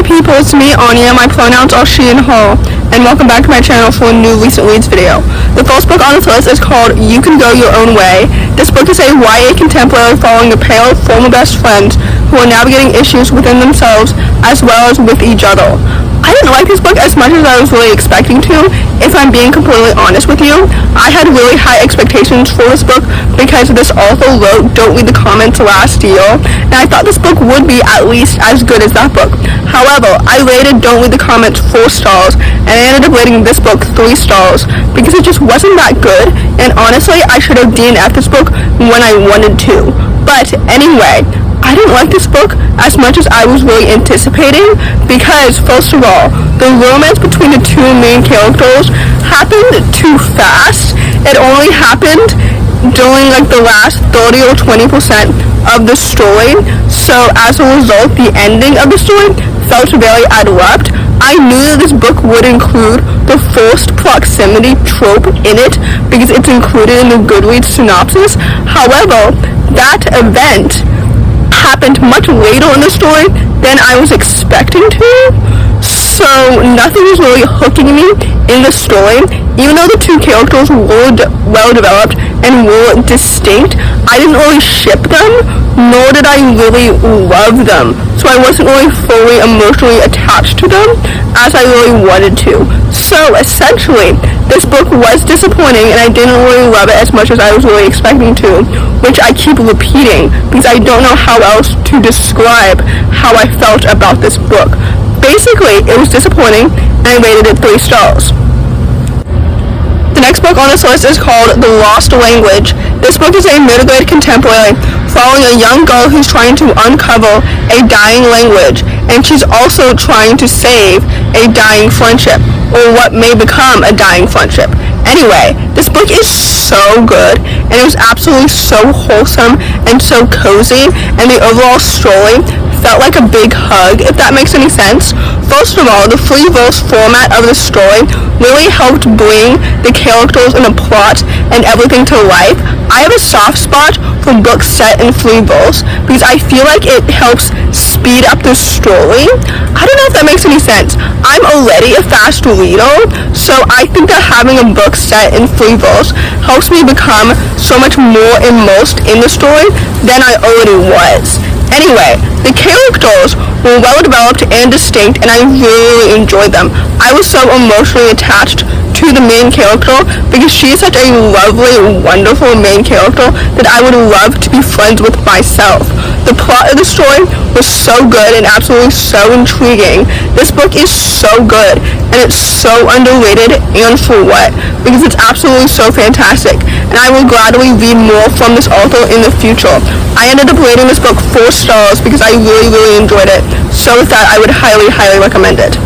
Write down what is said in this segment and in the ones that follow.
my people, it's me, Anja. My pronouns are she and her, and welcome back to my channel for a new recent reads video. The first book on this list is called You Can Go Your Own Way. This book is a YA contemporary following a pair of former best friends who are navigating issues within themselves as well as with each other. I didn't like this book as much as I was really expecting to, if I'm being completely honest with you. I had really high expectations for this book because this author wrote Don't Read the Comments last year, and I thought this book would be at least as good as that book. However, I rated Don't Read the Comments 4 stars, and I ended up rating this book 3 stars because it just wasn't that good, and honestly, I should have DNF'd this book when I wanted to. But anyway, I didn't like this book as much as I was really anticipating because, first of all, the romance between the two main characters happened too fast. It only happened during the last 30 or 20% of the story, so as a result, the ending of the story felt very abrupt. I knew that this book would include the forced proximity trope in it because it's included in the Goodreads synopsis. However, that event happened much later in the story than I was expecting to, so nothing was really hooking me in the story. Even though the two characters were well developed and were distinct, I didn't really ship them, nor did I really love them, so I wasn't really fully emotionally attached to them as I really wanted to. So essentially, this book was disappointing and I didn't really love it as much as I was really expecting to, which I keep repeating because I don't know how else to describe how I felt about this book. Basically, it was disappointing and I rated it 3 stars. The next book on this list is called The Lost Language. This book is a middle grade contemporary following a young girl who's trying to uncover a dying language, and she's also trying to save a dying friendship, or what may become a dying friendship. Anyway, this book is so good, and it was absolutely so wholesome and so cozy, and the overall story felt like a big hug, if that makes any sense. First of all, the free verse format of the story really helped bring the characters and the plot and everything to life. I have a soft spot for books set in free verse because I feel like it helps speed up the story. I don't know if that makes any sense. I'm already a fast reader, so I think that having a book set in free verse helps me become so much more immersed in the story than I already was. Anyway, the characters were well developed and distinct, and I really enjoyed them. I was so emotionally attached to the main character because she is such a lovely, wonderful main character that I would love to be friends with myself. The plot of the story was so good and absolutely so intriguing. This book is so good and it's so underrated, and for what? Because it's absolutely so fantastic, and I will gladly read more from this author in the future. I ended up rating this book 4 stars because I really, really enjoyed it. So with that, I would highly, highly recommend it.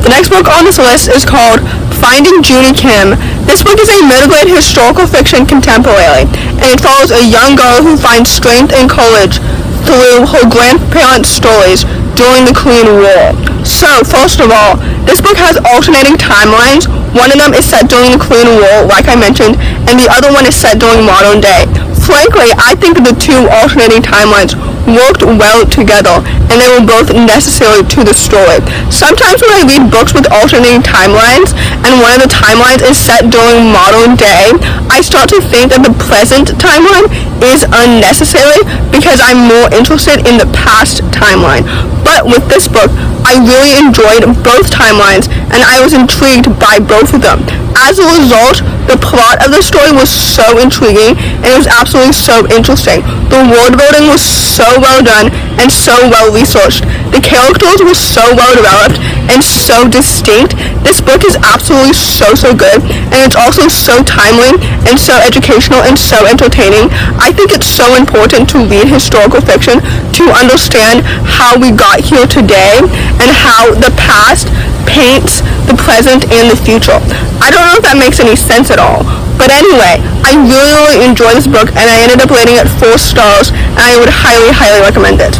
The next book on this list is called Finding Junie Kim. This book is a middle grade historical fiction contemporary, and it follows a young girl who finds strength and courage through her grandparents' stories during the Korean War. So, first of all, this book has alternating timelines. One of them is set during the Korean War, like I mentioned, and the other one is set during modern day. Frankly, I think that the two alternating timelines worked well together, and they were both necessary to the story. Sometimes when I read books with alternating timelines, and one of the timelines is set during modern day, I start to think that the present timeline is unnecessary because I'm more interested in the past timeline. But with this book, I really enjoyed both timelines, and I was intrigued by both of them. As a result, the plot of the story was so intriguing, and it was absolutely so interesting. The world building was so well done and so well researched. The characters were so well developed and so distinct. This book is absolutely so good, and it's also so timely and so educational and so entertaining. I think it's so important to read historical fiction to understand how we got here today and how the past paints the present and the future. I don't know if that makes any sense at all. But anyway, I really enjoyed this book, and I ended up rating it 4 stars, and I would highly, highly recommend it.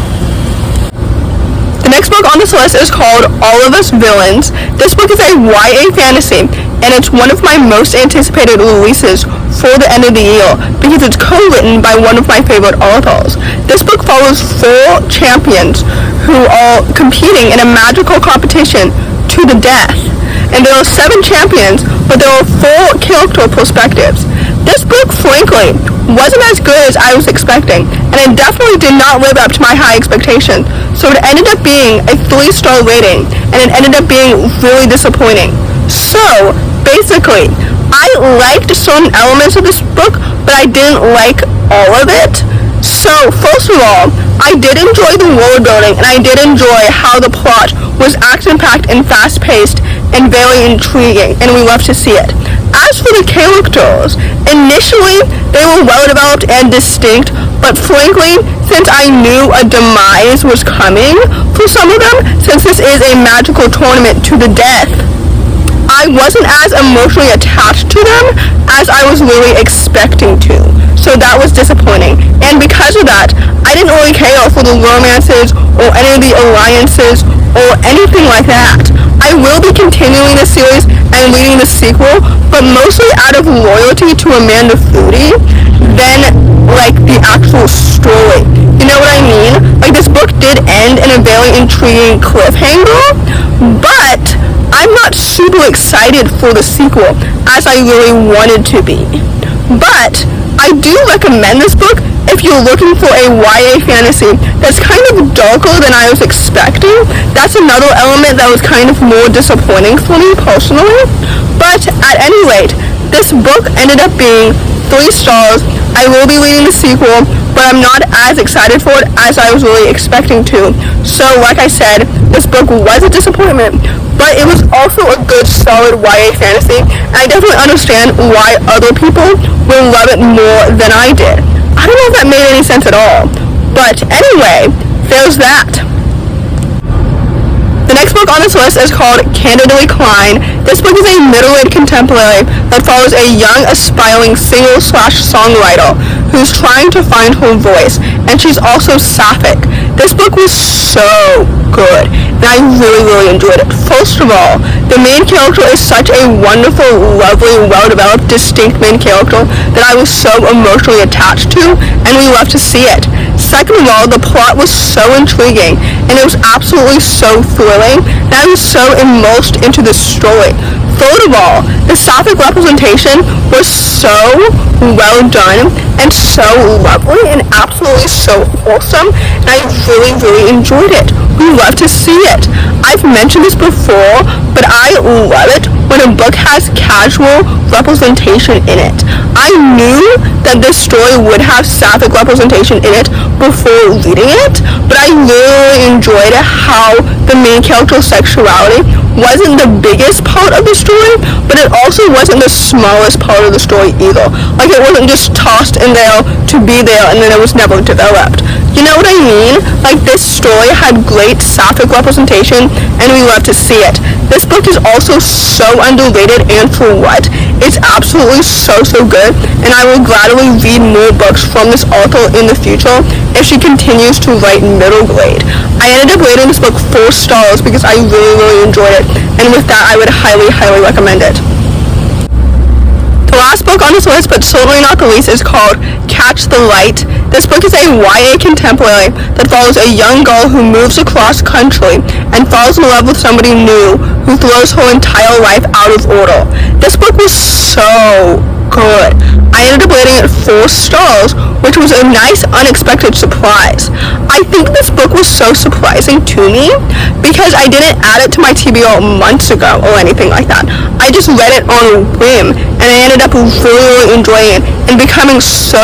The next book on this list is called All of Us Villains. This book is a YA fantasy, and it's one of my most anticipated releases for the end of the year because it's co-written by one of my favorite authors. This book follows 4 champions who are competing in a magical competition to the death. And there are 7 champions, but there are 4 character perspectives. This book, frankly, wasn't as good as I was expecting, and it definitely did not live up to my high expectations. So it ended up being a 3-star rating, and it ended up being really disappointing. So, basically, I liked certain elements of this book, but I didn't like all of it. So, first of all, I did enjoy the world building, and I did enjoy how the plot was action-packed and fast-paced and very intriguing, and we love to see it. As for the characters, initially they were well developed and distinct, but frankly, since I knew a demise was coming for some of them, since this is a magical tournament to the death, I wasn't as emotionally attached to them as I was really expecting to. So that was disappointing. And because of that, I didn't really care for the romances or any of the alliances or anything like that. I will be continuing the series and reading the sequel, but mostly out of loyalty to Amanda Foody than like the actual story. You know what I mean? Like, this book did end in a very intriguing cliffhanger, but I'm not super excited for the sequel as I really wanted to be. But I do recommend this book if you're looking for a YA fantasy that's kind of darker than I was expecting. That's another element that was kind of more disappointing for me personally. But at any rate, this book ended up being 3 stars. I will be reading the sequel, but I'm not as excited for it as I was really expecting to. So like I said, this book was a disappointment, but it was also a good, solid YA fantasy, and I definitely understand why other people will love it more than I did. I don't know if that made any sense at all, but anyway, there's that. The next book on this list is called Candidly, Klein. This book is a middle-aged contemporary that follows a young, aspiring singer/songwriter who's trying to find her voice, and she's also sapphic. This book was so good, and I really, really enjoyed it. First of all, the main character is such a wonderful, lovely, well-developed, distinct main character that I was so emotionally attached to, and we love to see it. Second of all, the plot was so intriguing, and it was absolutely so thrilling, and I was so immersed into the story. Third of all, the sapphic representation was so well done and so lovely and absolutely so wholesome, and I really, really enjoyed it. We love to see it. I've mentioned this before, but I love it when a book has casual representation in it. I knew that this story would have sapphic representation in it before reading it, but I really enjoyed how the main character's sexuality wasn't the biggest part of the story, but it also wasn't the smallest part of the story either. Like, it wasn't just tossed in there to be there and then it was never developed. You know what I mean? Like, this story had great sapphic representation, and we love to see it. This book is also so underrated, and for what? It's absolutely so good, and I will gladly read more books from this author in the future if she continues to write middle grade. I ended up rating this book 4 stars because I really, really enjoyed it, and with that, I would highly, highly recommend it. The last book on this list, but certainly not the least, is called Catch the Light. This book is a YA contemporary that follows a young girl who moves across country and falls in love with somebody new who throws her entire life out of order. This book was so good. I ended up rating it 4 stars, which was a nice, unexpected surprise. I think this book was so surprising to me because I didn't add it to my TBR months ago or anything like that. I just read it on a whim, and I ended up really enjoying it and becoming so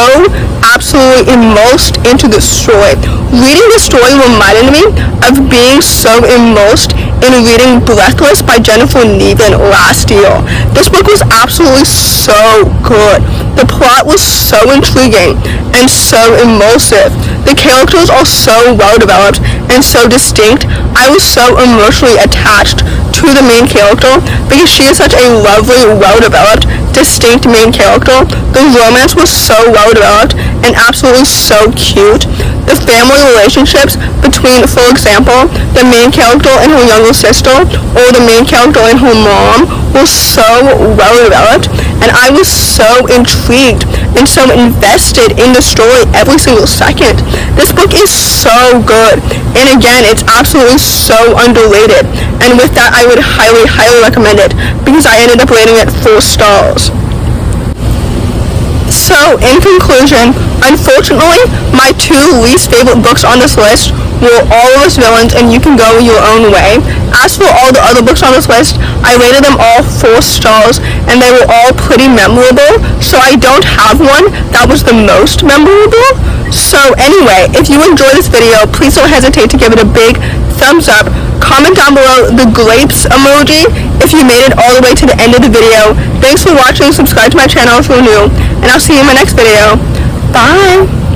absolutely immersed into the story. Reading the story reminded me of being so immersed in reading Breathless by Jennifer Niven last year. This book was absolutely so good. The plot was so intriguing and so immersive. The characters are so well developed and so distinct. I was so emotionally attached to the main character because she is such a lovely, well developed, distinct main character. The romance was so well developed and absolutely so cute. The family relationships between, for example, the main character and her younger sister, or the main character and her mom, were so well developed, and I was so intrigued and so invested in the story every single second. This book is so good, and again, it's absolutely so underrated, and with that, I would highly, highly recommend it, because I ended up rating it 4 stars. So, in conclusion, unfortunately, my 2 least favorite books on this list were All of Us Villains and You Can Go Your Own Way. As for all the other books on this list, I rated them all 4 stars, and they were all pretty memorable, so I don't have one that was the most memorable. So anyway, if you enjoyed this video, please don't hesitate to give it a big thumbs up. Comment down below the grapes emoji if you made it all the way to the end of the video. Thanks for watching. Subscribe to my channel if you're new, and I'll see you in my next video. Bye!